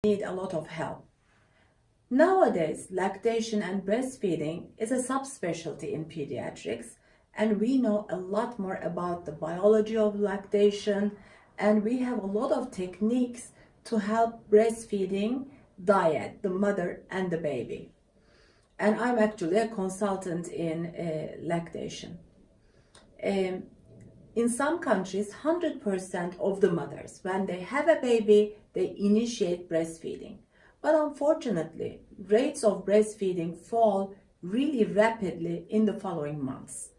need a lot of help. Nowadays, lactation and breastfeeding is a subspecialty in pediatrics, and we know a lot more about the biology of lactation, and we have a lot of techniques to help breastfeeding diet, the mother and the baby. And I'm actually a consultant in lactation. In some countries, 100% of the mothers, when they have a baby, they initiate breastfeeding. But unfortunately, rates of breastfeeding fall really rapidly in the following months.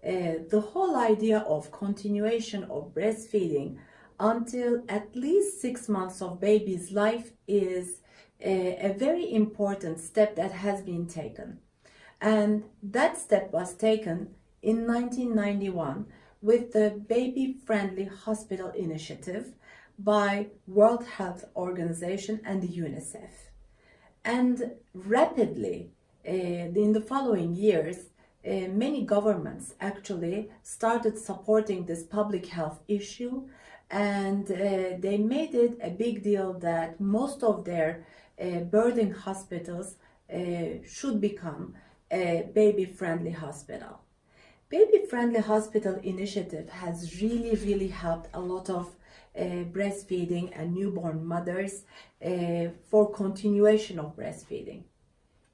The whole idea of continuation of breastfeeding until at least 6 months of baby's life is a very important step that has been taken. And that step was taken in 1991 with the Baby Friendly Hospital Initiative by World Health Organization and the UNICEF. And rapidly, in the following years, many governments actually started supporting this public health issue, and they made it a big deal that most of their birthing hospitals should become a baby-friendly hospital. Baby-friendly hospital initiative has really helped a lot of breastfeeding and newborn mothers for continuation of breastfeeding.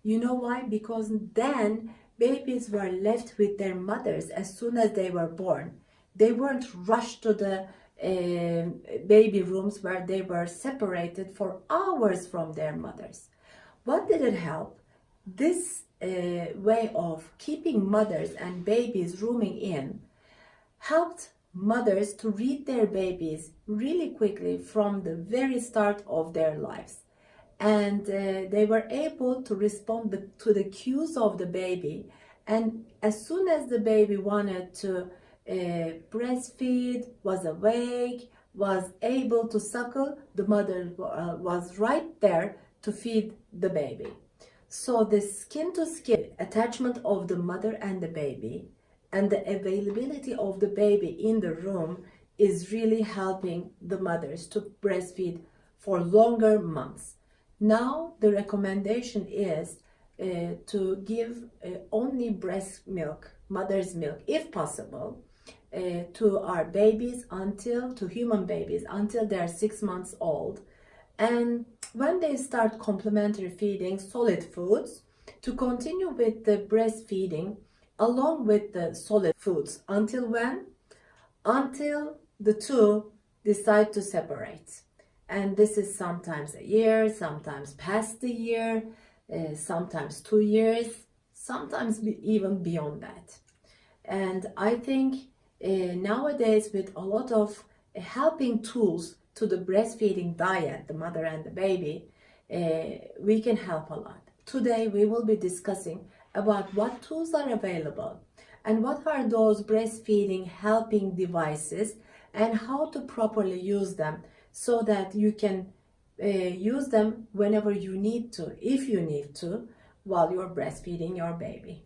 You know why? Because then babies were left with their mothers as soon as they were born. They weren't rushed to the baby rooms where they were separated for hours from their mothers. What did it help? This way of keeping mothers and babies rooming in helped mothers to read their babies really quickly from the very start of their lives. And they were able to respond to the cues of the baby. And as soon as the baby wanted to breastfeed, was awake, was able to suckle, the mother was right there to feed the baby. So the skin-to-skin attachment of the mother and the baby and the availability of the baby in the room is really helping the mothers to breastfeed for longer months. Now the recommendation is to give only breast milk, mother's milk, if possible, to our babies to human babies until they're 6 months old. And when they start complementary feeding, solid foods, to continue with the breastfeeding along with the solid foods. Until when? Until the two decide to separate. And this is sometimes a year, sometimes past the year, sometimes 2 years, sometimes even beyond that. And I think nowadays, with a lot of helping tools to the breastfeeding diet, the mother and the baby, we can help a lot. Today we will be discussing about what tools are available and what are those breastfeeding helping devices and how to properly use them so that you can use them whenever you need to, if you need to, while you're breastfeeding your baby.